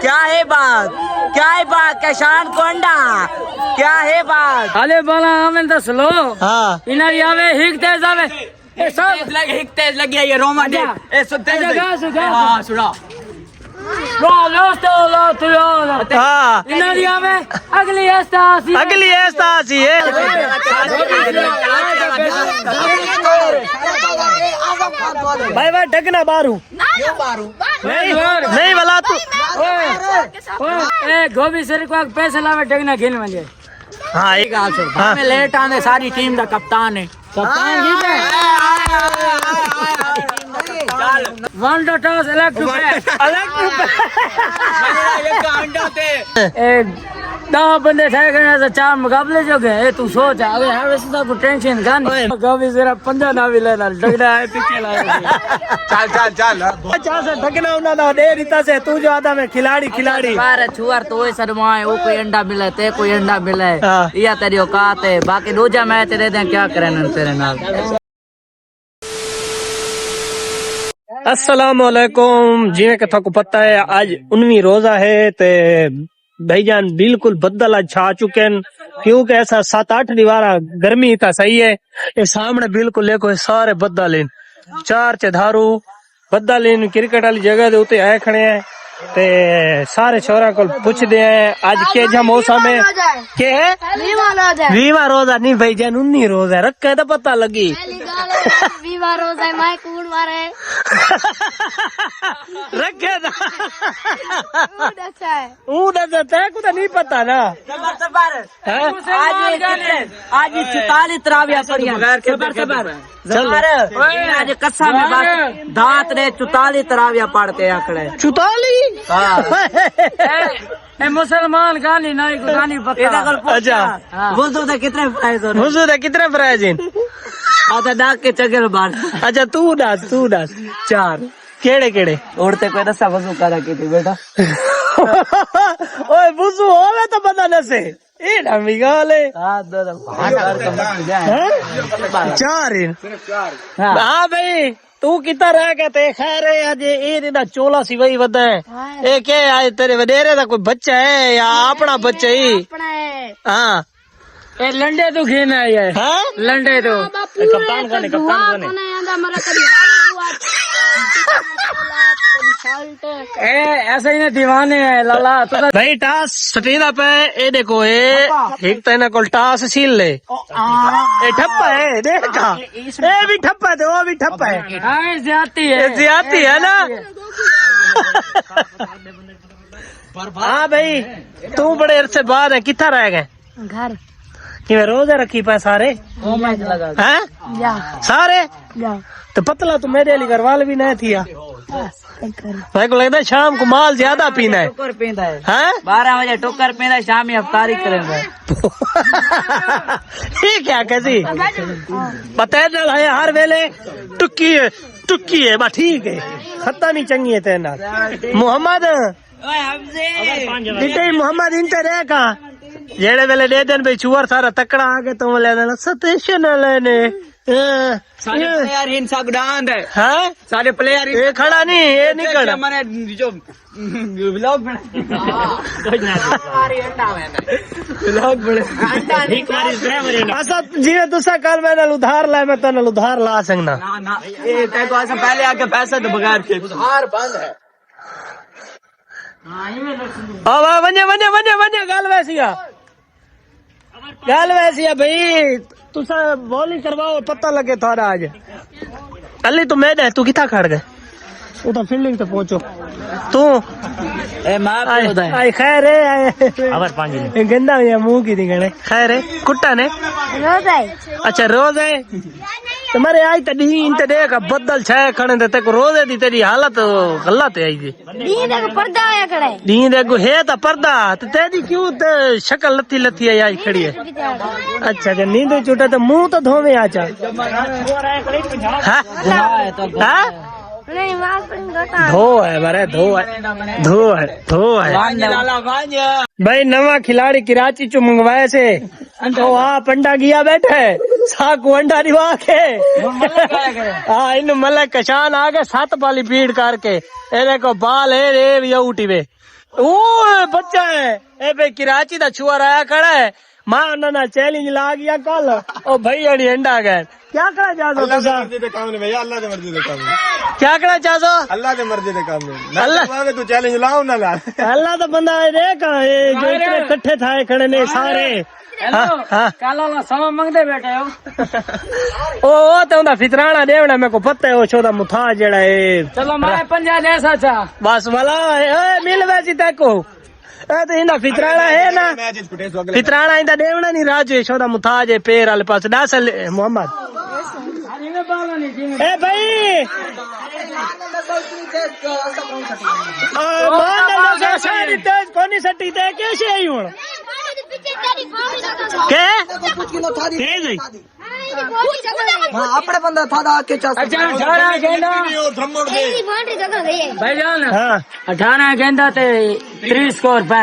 क्या है बात, क्या है बात, कशान कोंडा, क्या है बात? अरे बोला हमें तो स्लो हाँ इना यावे हिक तेज आवे ए सब हिक तेज लगी है ये रोमा दे ए सुते हाँ सुना लो तो हाँ इना यावे अगली एस्तासी अगली ऐसी है भाई भाई ढकना बारू नहीं वाला तू ए गोभी सर को पैसे लावे टगना खेल में हाँ एक हमें लेट आने सारी टीम दा कप्तान है कप्तान की वन डॉट टॉस दस बंदे थे तो 4 मुकाबले जो गए तू सोच अबे हमें को टेंशन का नहीं कभी जरा 15 ना भी लेना डगना है पीछे चल अच्छा से ढकना उना ना दे रीता से तू जो आदा में खिलाड़ी बार छुआर तो ओए शर्माए वो कोई अंडा मिले ते कोई अंडा मिले या तेरी औकात है बाकी दूजा मैच दे दे क्या करें तेरे नाल अस्सलाम वालेकुम जिवें कि थाको पता है आज 19 रोजा है ते भाईजान बिल्कुल बदल आज छा चुके हैं क्योंकि ऐसा 7-8 दीवारा गर्मी था सही है ये सामने बिल्कुल देखो सारे बदल इन 4 धारू बदल इन क्रिकेट वाली जगह दे उत्ते आए खड़े हैं ते सारे छोरा को पूछदे हैं आज के जा मौसम है के है 20 रोजा नहीं भाईजान 19 रोजा रखे तो पता लगी 20 रोजा मैं कूड़ मारे रखे था अच्छा है को तो नहीं पता ना आज 44 तराविया पढ़िया आज कस्सा में बात दांत ने 44 तराविया पढ़ते आखड़े 44 मुसलमान गाली नहीं गाली पता अच्छा वुजू दे कितने प्राइज हो हुजूर है कितने प्राइज इन आधा डाक के चगल बार अच्छा तू डास 4 केड़े उड़ते कोई दसा वजू करा की थी बेटा ओए बुजू होवे तो बता नसे ए डामी गाले 4 इन हां भाई तू कितना रह गया ते खैर है आज ये ना 84 वही वदा है ए के आज तेरे वडेरे दा कोई बच्चा है या अपना बच्चा ही अपना है हां ए लंडे तो खेना है हां लंडे तो कप्तान कौन ए ऐसे ही ना दीवाने है लाला तो भाई टास सटीदा पे ए देखो एक तो इन्हें कोल टास सील ले ए ठप्पा है देखा ए भी ठप्पा है वो भी ठप्पा है हाँ ज्यादती है ना हाँ भाई तू बड़े अरसे बाद है कितना रह गए घर कि रोजा रखी पाए सारे हैं सारे तो पतला तो मेरे लिए घरवाल भी नहीं थी मेरे को लगता है शाम को माल ज्यादा पीना है टोकर पींदा है हैं 12 बजे टोकर पींदा शाम में अफ्तारी करेंगे ये क्या कैसी पता है हर वेले टुक्की है बा ठीक है खत्ता नहीं चंगी है तेना मोहम्मद मोहम्मद इंते रह का जेड़े वेले दे देन भाई चुअर सारा तकड़ा आगे तो ले देना सतेशन लेने सारे प्लेयर इन सब डांड है हाँ सारे प्लेयर ये खड़ा नहीं ये नहीं खड़ा मैंने जो व्लॉग बना ऐसा जिवे तुसा कल मैं नाल उधार लाए मैं तो नाल उधार ला सकना ना ये तेरे को ऐसा पहले आके पैसा तो बगैर के उधार बंद है वन्या गल वैसी भाई तुसा बॉलिंग करवाओ पता लगे थोड़ा आज अली तो मैं तू किथा खड़ गए वो तो फील्डिंग तो पहुंचो तू ए मार आई खैर है गंदा या मुंह की दिखने खैर है कुट्टा ने रोज है अच्छा रोज है तुम्हारे आई तो डी इंते देख बदल छाए खड़े ते तेको रोजे दी तेरी हालत गलत है आई दी नींद को पर्दा आया खड़े नींद को है तो पर्दा तो तेरी क्यों तो शक्ल लत्ती है आई खड़ी है अच्छा अच्छा नींद छूटा तो मुंह तो धोवे आचा नहीं माफ कर धो है मारे धो है भाई नवा खिलाड़ी कराची चो मंगवाए से तो वहाँ पंडा गिया बैठे साकू अंडा निभा के हाँ इन मलक कशान आ गए 7 पाली पीड़ करके ए देखो बाल है रे ये उठी वे ओ बच्चा है ए भाई कराची दा छुआ आया खड़ा है मां उन्होंने चैलेंज ला गया कल ओ भाई अड़ी अंडा गए क्या करा चाहते हो तुसा मर्जी दे काम ने भैया अल्लाह दे मर्जी दे काम ने क्या करना चाहते हो अल्लाह दे मर्जी दे काम ने अल्लाह तू चैलेंज लाओ ना ला अल्लाह तो बंदा है देख ये जो इतने इकट्ठे थाए खड़े ने सारे काला समा मंगदे बैठे हो ओ तो उनका फितराना देवना मेरे को पता है वो छोटा मुथा जेड़ा है चलो मैं पंजा जैसा था बस वाला ए मिल वैसी तको ए तो इना फितराना है ना फितराना इंदा देवना नहीं राजू छोटा मुथा जे पैर वाले पास दासल मोहम्मद ए भाई मान सारी तेज कोनी सट्टी ते कैसे आई हुन के तेज आई अपने बंदा था के चास अच्छा 18 गेंदा भाईजान हां 18 गेंदा ते 3 स्कोर पे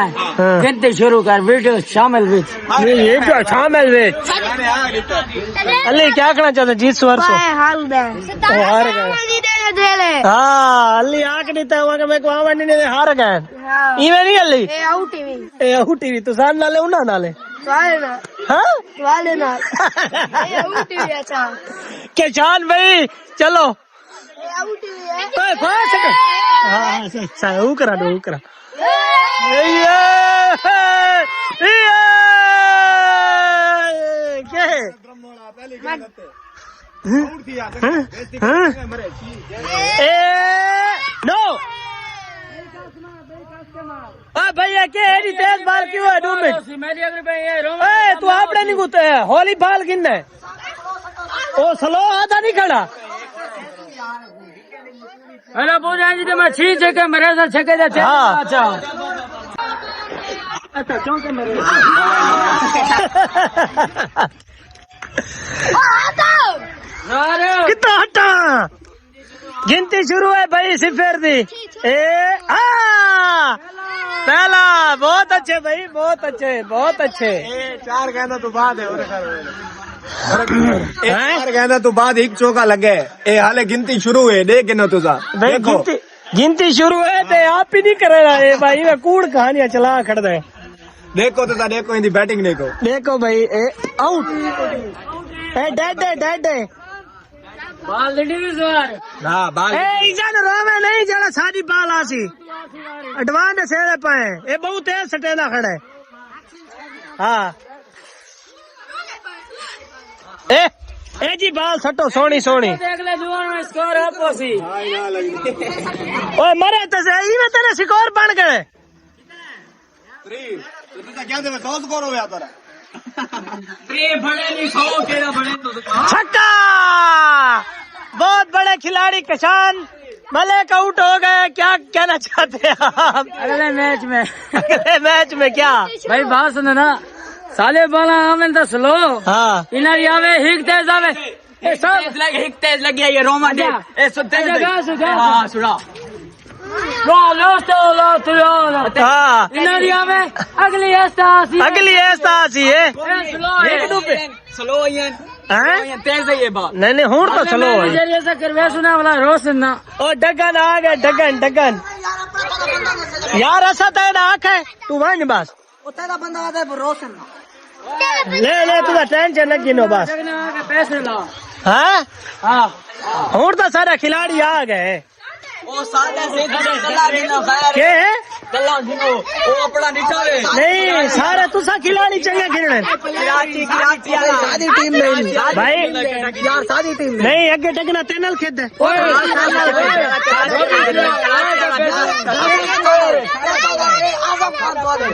गिनती शुरू कर वीडियो शामिल विच ये क्या शामिल विच अली क्या कहना चाहते जीत सुवरसो हाल दे हार गए हाँ अली आकड़ी तो वहां मेरे को आवा नहीं हार गए इवे नहीं अली ए आउट टीवी तो सान नाले उना नाले हाँ के जान भाई चलो हाँ वो करा दो वो करा क्या है नो भैया के तेज बाल क्यों है 2 मिनट तू आपने नहीं गुते होली बाल गिनना ओ स्लो आधा नहीं खड़ा हेलो पूजा जी तो मैं छी छके मेरे से छके दे हाँ। अच्छा अच्छा चौके मेरे अरे कितना हटा गिनती शुरू है भाई सिफर दी ए पहला बहुत अच्छे भाई बहुत अच्छे 4 गेंदा तो बाद है चार गेंदा तो बाद एक चौका लगे ए हाले गिनती शुरू है देख गिनो तुझा भाई गिनती शुरू है तो आप ही नहीं कर रहा है भाई मैं कूड़ कहानियां चला खड़ दे देखो तुझा देखो इनकी बैटिंग देखो भाई ए आउट ए डेड बाल लड़ी सवार ना बाल ए इजान रोवे नहीं जरा सादी बाल आसी एडवांस सेड़े पाए ए बहुत तेज सटेला खड़े हाँ ए जी बाल सटो सोनी देख ले जुआन में स्कोर अपोसी ओए मरे तो सही में तेरे स्कोर बन गए 3 तुझा क्या दे 100 स्कोर हो गया तेरा बड़े नहीं 100 केड़ा बड़े तो छक्का बहुत बड़े खिलाड़ी किसान मलिक आउट हो गए क्या कहना चाहते हैं आप अगले मैच में क्या भाई बात सुनो ना साले बाला आमें तो स्लो हाँ इनरी आवे हिक तेज आवे ए सब हिक तेज लग गया ये रोमा दे ए सुते हां सुना हाँ इनरी आवे अगली ऐसा सी है स्लो हैं तेज है ये बात नहीं हूं तो चलो ऐसा करवे सुना वाला रोशन ना ओ डगन आ गए डगन यार ऐसा तो ना आंख है तू मान बस उतना बंदा आता है रोशन ले तुझा टेंशन न गिनो बस पैसे ला हाँ हाँ हूं तो सारे खिलाड़ी आ गए ओ सादा से गल्ला गिनो खैर के गल्ला गिनो ओ अपना निचावे नहीं सारे तुसा खिलाड़ी चंगे गिनने कराची वाला सादी टीम नहीं भाई यार सादी टीम नहीं अगे डगना तेनल खेद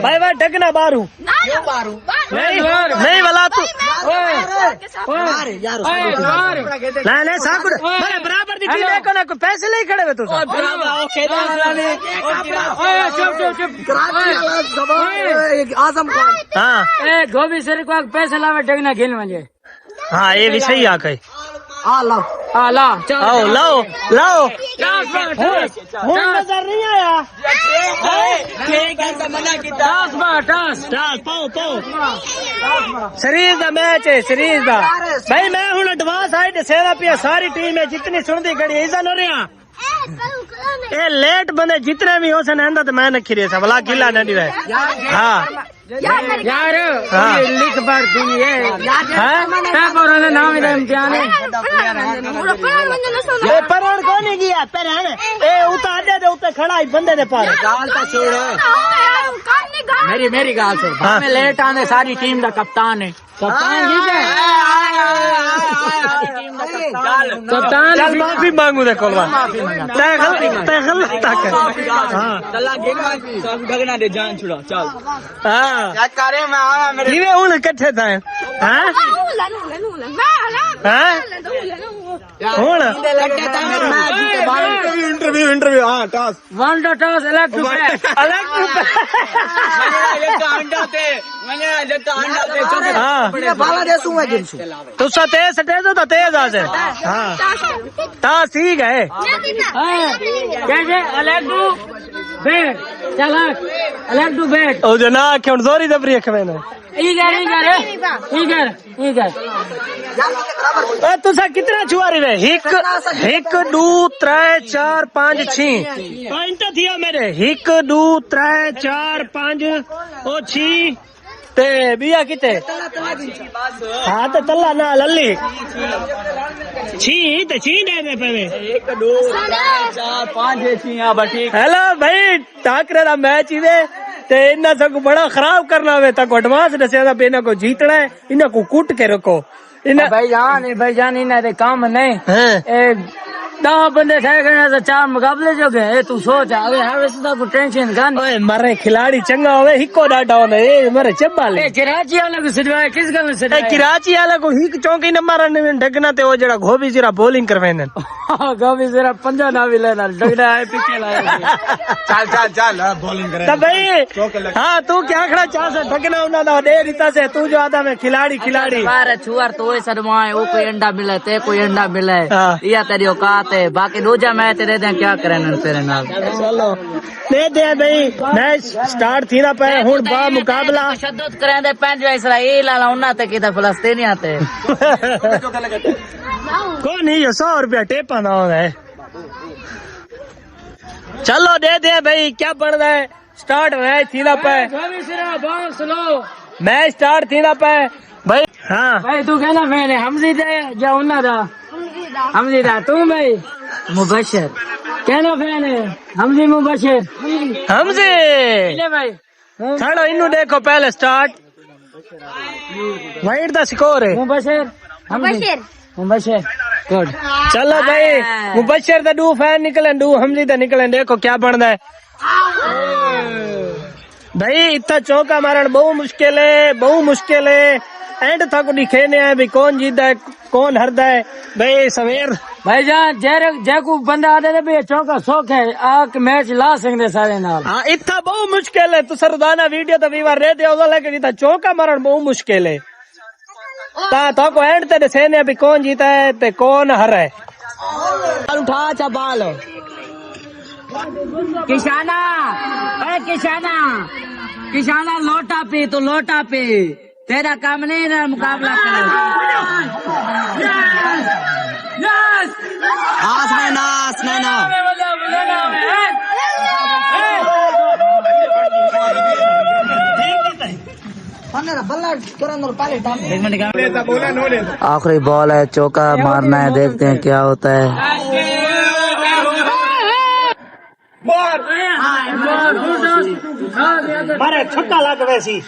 भाई डगना बारू नहीं वाला तू नहीं साकुड़ बराबर दी टीम को ना पैसे नहीं खड़े हुए तू आजम खान हाँ गोभी सर को पैसे लावे डगना खेल मुझे हाँ ये भी सही आ गई ला आओ लाओ नजर नहीं आया मना किया पाओ सीरीज का मैच है सीरीज का भाई मैं हूँ एडवांस साइड सेवा पिया सारी टीम है जितनी सुनती खड़ी इज्जत हो रहा ये लेट बंदे जितने भी हो सन तो मैं न खिरे सब भला किला नहीं रहे हाँ यार हाँ लिख पर दुनिया है नाम इम्तिहान है ये परण कौन नहीं गया परण ए उतार दे उते खड़ा ही बंदे ने पार गाल का छोड़ मेरी गाल से हाँ। मैं लेट आने सारी टीम का कप्तान है कप्तान चल माफी मांगू दे कोलवा तय गलत तक हाँ ढगना दे जान छुड़ा चल हाँ क्या करे मैं आया मेरे किवे उन इकट्ठे थे हाँ हाँ ਹੁਣ इंटरव्यू हाँ task one two toss elect to bat हाँ बाला दे सूंगा जिनसु तुसा तेज सटे तो तेज आ जाए हाँ ता ठीक है कैसे इलेक्ट टू बैट चल इलेक्ट टू बैट ओ जना क्यों जोरी दबरी रख मैंने तुसा कितना छुआरी वे एक दो त्रै चार पांच छह पॉइंट थिया मेरे एक दो त्रै चार पांच ओ छी ते बिया किते हाँ तो तल्ला ना लल्ली छी ते छी दे में पवे 1 2 3 4 5 6 हां बस ठीक हेलो भाई टाकरे दा मैच इवे ते इन्ना सब बड़ा खराब करना वे तक एडवांस दसिया था इन्ना को जीतना है इन्ना को कूट के रखो इन्ना भाईजान इन्हें दे काम नहीं हैं 10 बंदे थे तो 4 मुकाबले जो गए तू सोच अबे हर वैसे को टेंशन गन ओए मारे खिलाड़ी चंगा होवे हिको डाटा होने ए मारे चब्बा ले कराची वाले को सिधवाए किस गम से ए कराची वाला को हिक चौकी न मारन ढगना ते ओ जड़ा गोभी जरा बॉलिंग करवेन गोभी जरा पंजा ना भी लेना ढगना है पीछे लाया चल बॉलिंग करे तब भाई हां तू क्या खड़ा चाह से ढगना उना दा दे रीता से तू जो आदा में खिलाड़ी बार छुआर तो ओए सदमाए ओ कोई अंडा मिले ते कोई अंडा मिले हाँ। या तेरी औकात है बाकी दूजा मैच दे दे क्या करन तेरे नाल चलो दे दे भाई मैच स्टार्ट थी ना पे हुन बा मुकाबला तशद्दुद करें दे पंज इस्राइल वाला उन्ना ते की फलस्तीनी आते कौन है ये 100 रुपया टेपा ना होना है चलो दे दे भाई क्या पड़ रहा है स्टार्ट मैच थी ना पे मैच स्टार्ट थी ना पे भाई हाँ भाई तू कहना मैंने हमजी दे या उन्ना दा हमजी दा तू भाई मुबशर कहना मैंने हमजी मुबशर हमसे ले भाई चलो इन्नू देखो पहले स्टार्ट वाइट दा स्कोर है मुबशर मुबशर गुड चलो भाई मुबशर दा 2 फैन निकले 2 हमजी दा निकले देखो क्या बनता है भाई इतना चौका मारन बहु मुश्किल है एंड तक दिखेने है भी कौन जीतता है कौन हारता है भाई सवेर भाईजान जैको बंदा आदे ने भी चौका शौक है आक मैच ला सकते सारे नाल हाँ इतना बहु मुश्किल है तू सरदाना वीडियो तो वीवार रह दे लेकिन इतना चौका मारन बहु मुश्किल है ता तो को एंड ते सेने भी कौन जीता है ते कौन हारा है उठा चा बाल किशाना लोटा पे तेरा काम नहीं ना मुकाबला आखिरी बॉल है चौका मारना है देखते हैं क्या होता है मारे छक्का लग वैसी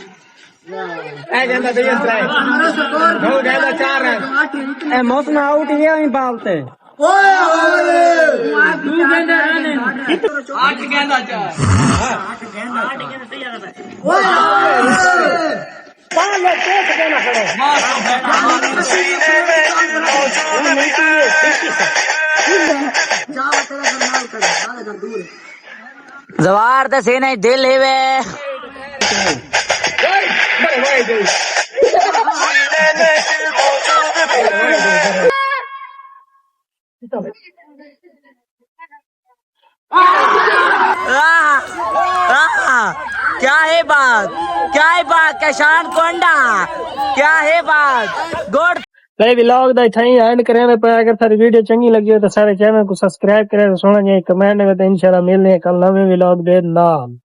मौसम आउट ही है बालते जवार तो से नहीं दिल है वे क्या है बात कैशान कोंडा क्या है बात गुड भाई व्लॉग दा इत्थै ही एंड करें पे। अगर थारी वीडियो चंगी लगी हो तो सारे चैनल को सब्सक्राइब करें, सोना चाहिए कमेंट में। तो इंशाल्लाह मिलने कल नवे व्लॉग दे नाल।